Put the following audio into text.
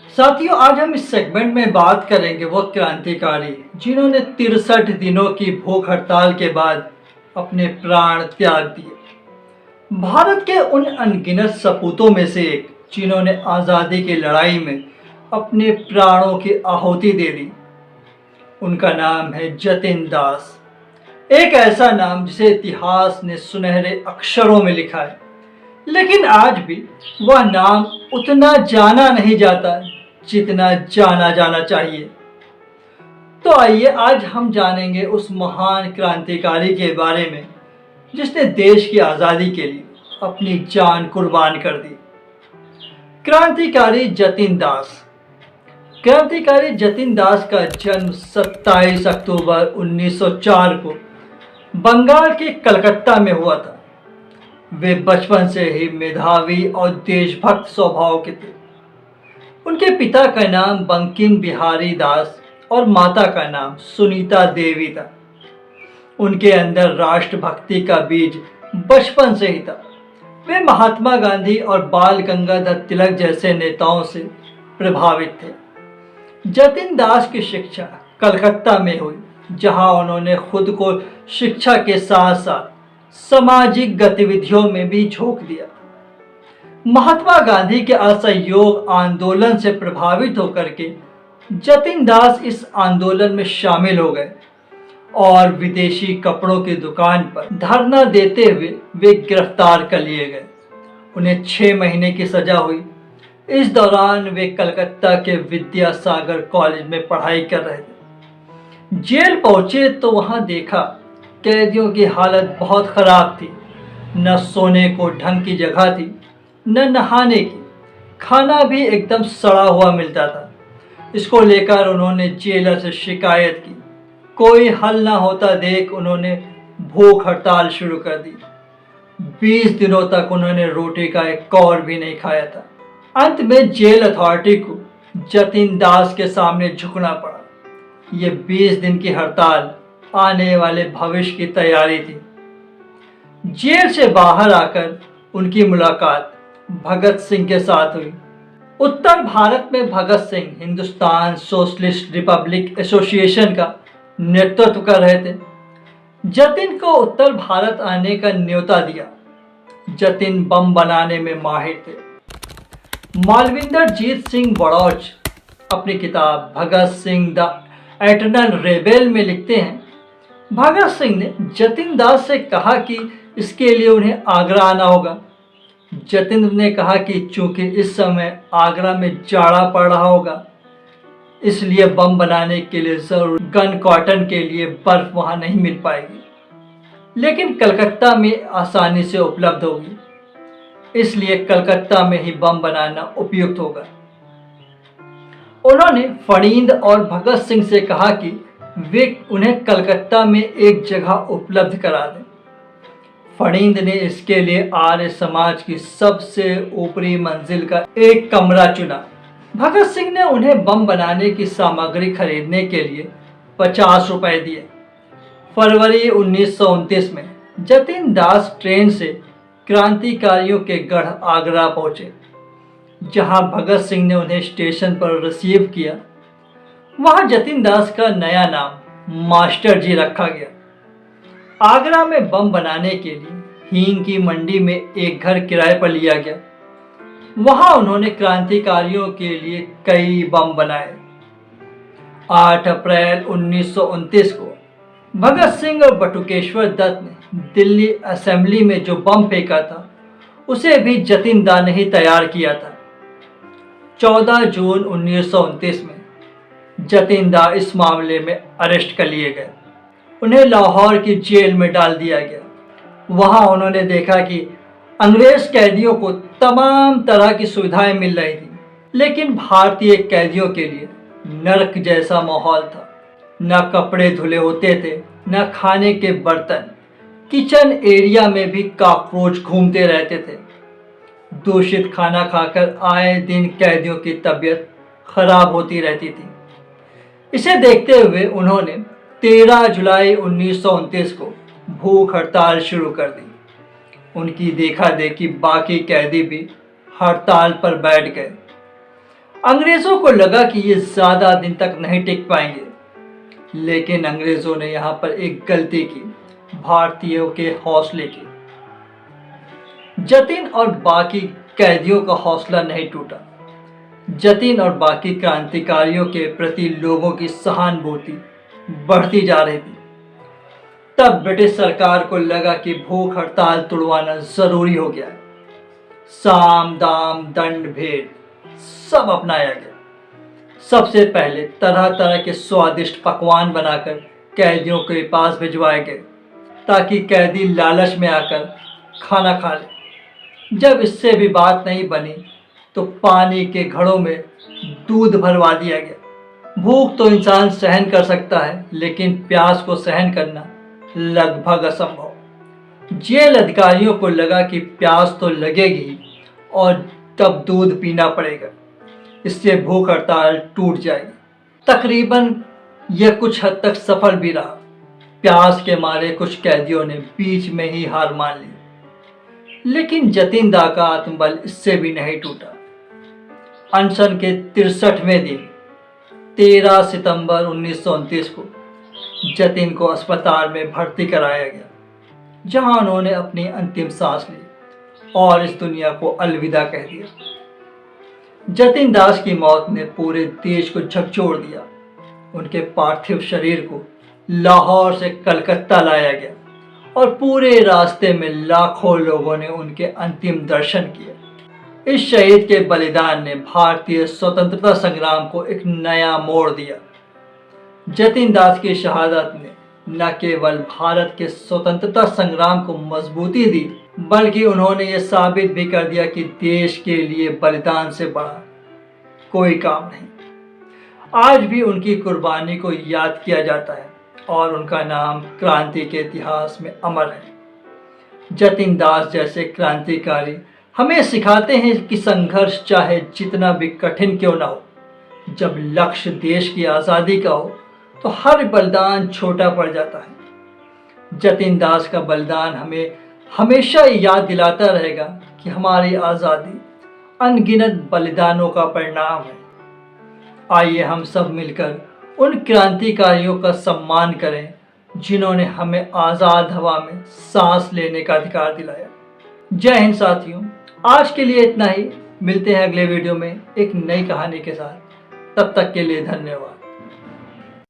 साथियों, आज हम इस सेगमेंट में बात करेंगे वो क्रांतिकारी जिन्होंने 63 दिनों की भूख हड़ताल के बाद अपने प्राण त्याग दिए। भारत के उन अनगिनत सपूतों में से एक जिन्होंने आज़ादी की लड़ाई में अपने प्राणों की आहुति दे दी। उनका नाम है जतिन दास। एक ऐसा नाम जिसे इतिहास ने सुनहरे अक्षरों में लिखा है, लेकिन आज भी वह नाम उतना जाना नहीं जाता जितना जाना जाना चाहिए। तो आइए आज हम जानेंगे उस महान क्रांतिकारी के बारे में जिसने देश की आज़ादी के लिए अपनी जान कुर्बान कर दी। क्रांतिकारी जतिन दास। क्रांतिकारी जतिन दास का जन्म 27 अक्टूबर 1904 को बंगाल के कलकत्ता में हुआ था। वे बचपन से ही मेधावी और देशभक्त स्वभाव के थे। उनके पिता का नाम बंकिम बिहारी दास और माता का नाम सुनीता देवी था। उनके अंदर राष्ट्रभक्ति का बीज बचपन से ही था। वे महात्मा गांधी और बाल गंगाधर तिलक जैसे नेताओं से प्रभावित थे। जतिन दास की शिक्षा कलकत्ता में हुई, जहां उन्होंने खुद को शिक्षा के साथ साथ सामाजिक गतिविधियों में भी झोंक दिया। महात्मा गांधी के असहयोग आंदोलन से प्रभावित होकर के जतिन दास इस आंदोलन में शामिल हो गए और विदेशी कपड़ों की दुकान पर धरना देते हुए वे गिरफ्तार कर लिए गए। उन्हें 6 महीने की सजा हुई। इस दौरान वे कलकत्ता के विद्यासागर कॉलेज में पढ़ाई कर रहे थे। जेल पहुंचे तो वहां देखा कैदियों की हालत बहुत खराब थी। न सोने को ढंग की जगह थी, न नहाने की। खाना भी एकदम सड़ा हुआ मिलता था। इसको लेकर उन्होंने जेलर से शिकायत की। कोई हल ना होता देख उन्होंने भूख हड़ताल शुरू कर दी। 20 दिनों तक उन्होंने रोटी का एक कौर भी नहीं खाया था। अंत में जेल अथॉरिटी को जतिन दास के सामने झुकना पड़ा। ये 20 दिन की हड़ताल आने वाले भविष्य की तैयारी थी। जेल से बाहर आकर उनकी मुलाकात भगत सिंह के साथ हुई। उत्तर भारत में Bhagat Singh Hindustan socialist republic association का नेतृत्व कर रहे थे। जतिन को उत्तर भारत आने का न्योता दिया। जतिन बम बनाने में माहिर थे। मालविंदर जीत सिंह बड़ौच अपनी किताब Bhagat Singh the eternal rebel में लिखते हैं, भगत सिंह ने जतिन दास से कहा कि इसके लिए उन्हें आगरा आना होगा। जतिन ने कहा कि चूंकि इस समय आगरा में जाड़ा पड़ रहा होगा, इसलिए बम बनाने के लिए जरूर गन कॉटन के लिए बर्फ वहां नहीं मिल पाएगी, लेकिन कलकत्ता में आसानी से उपलब्ध होगी, इसलिए कलकत्ता में ही बम बनाना उपयुक्त होगा। उन्होंने फणींद और भगत सिंह से कहा कि वे उन्हें कलकत्ता में एक जगह उपलब्ध करा दें। फणींद ने इसके लिए आर्य समाज की सबसे ऊपरी मंजिल का एक कमरा चुना। भगत सिंह ने उन्हें बम बनाने की सामग्री खरीदने के लिए 50 रुपए दिए। फरवरी 1929 में जतिन दास ट्रेन से क्रांतिकारियों के गढ़ आगरा पहुंचे, जहां भगत सिंह ने उन्हें स्टेशन पर रिसीव किया। वहां जतिन दास का नया नाम मास्टर जी रखा गया। आगरा में बम बनाने के लिए हींग की मंडी में एक घर किराए पर लिया गया। वहां उन्होंने क्रांतिकारियों के लिए कई बम बनाए। 8 अप्रैल 1929 को भगत सिंह और बटुकेश्वर दत्त ने दिल्ली असेंबली में जो बम फेंका था, उसे भी जतिन दा ने ही तैयार किया था। 14 जून 1929 में जतिन दा इस मामले में अरेस्ट कर लिए गए। उन्हें लाहौर की जेल में डाल दिया गया। वहां उन्होंने देखा कि अंग्रेज कैदियों को तमाम तरह की सुविधाएं मिल रही थी, लेकिन भारतीय कैदियों के लिए नरक जैसा माहौल था। न कपड़े धुले होते थे, न खाने के बर्तन। किचन एरिया में भी कॉकरोच घूमते रहते थे। दूषित खाना खाकर आए दिन कैदियों की तबीयत खराब होती रहती थी। इसे देखते हुए उन्होंने 13 जुलाई 1929 को भूख हड़ताल शुरू कर दी। उनकी देखा देखी बाकी कैदी भी हड़ताल पर बैठ गए। अंग्रेजों को लगा कि ये ज्यादा दिन तक नहीं टिक पाएंगे, लेकिन अंग्रेजों ने यहाँ पर एक गलती की, भारतीयों के हौसले की। जतिन और बाकी कैदियों का हौसला नहीं टूटा। जतिन और बाकी क्रांतिकारियों के प्रति लोगों की सहानुभूति बढ़ती जा रही थी। तब ब्रिटिश सरकार को लगा कि भूख हड़ताल तुड़वाना जरूरी हो गया है। साम दाम दंड भेद सब अपनाया गया। सबसे पहले तरह तरह के स्वादिष्ट पकवान बनाकर कैदियों के पास भिजवाए गए, ताकि कैदी लालच में आकर खाना खा ले। जब इससे भी बात नहीं बनी तो पानी के घड़ों में दूध भरवा दिया गया। भूख तो इंसान सहन कर सकता है, लेकिन प्यास को सहन करना लगभग असंभव। जेल अधिकारियों को लगा कि प्यास तो लगेगी और तब दूध पीना पड़ेगा, इससे भूख हड़ताल टूट जाएगी। तकरीबन यह कुछ हद तक सफल भी रहा। प्यास के मारे कुछ कैदियों ने बीच में ही हार मान ली, लेकिन जतिन दा का आत्मबल इससे भी नहीं टूटा। अनशन के 63वें दिन 13 सितंबर 1929 को जतिन को अस्पताल में भर्ती कराया गया, जहां उन्होंने अपनी अंतिम सांस ली और इस दुनिया को अलविदा कह दिया। जतिन दास की मौत ने पूरे देश को झकझोर दिया। उनके पार्थिव शरीर को लाहौर से कलकत्ता लाया गया और पूरे रास्ते में लाखों लोगों ने उनके अंतिम दर्शन किए। इस शहीद के बलिदान ने भारतीय स्वतंत्रता संग्राम को एक नया मोड़ दिया। जतिन दास की शहादत ने न केवल भारत के स्वतंत्रता संग्राम को मजबूती दी, बल्कि उन्होंने ये साबित भी कर दिया कि देश के लिए बलिदान से बड़ा कोई काम नहीं। आज भी उनकी कुर्बानी को याद किया जाता है और उनका नाम क्रांति के इतिहास में अमर है। जतिन दास जैसे क्रांतिकारी हमें सिखाते हैं कि संघर्ष चाहे जितना भी कठिन क्यों ना हो, जब लक्ष्य देश की आज़ादी का हो तो हर बलिदान छोटा पड़ जाता है। जतिन दास का बलिदान हमें हमेशा याद दिलाता रहेगा कि हमारी आज़ादी अनगिनत बलिदानों का परिणाम है। आइए हम सब मिलकर उन क्रांतिकारियों का सम्मान करें जिन्होंने हमें आज़ाद हवा में सांस लेने का अधिकार दिलाया। जय हिंद साथियों, आज के लिए इतना ही। मिलते हैं अगले वीडियो में एक नई कहानी के साथ। तब तक के लिए धन्यवाद।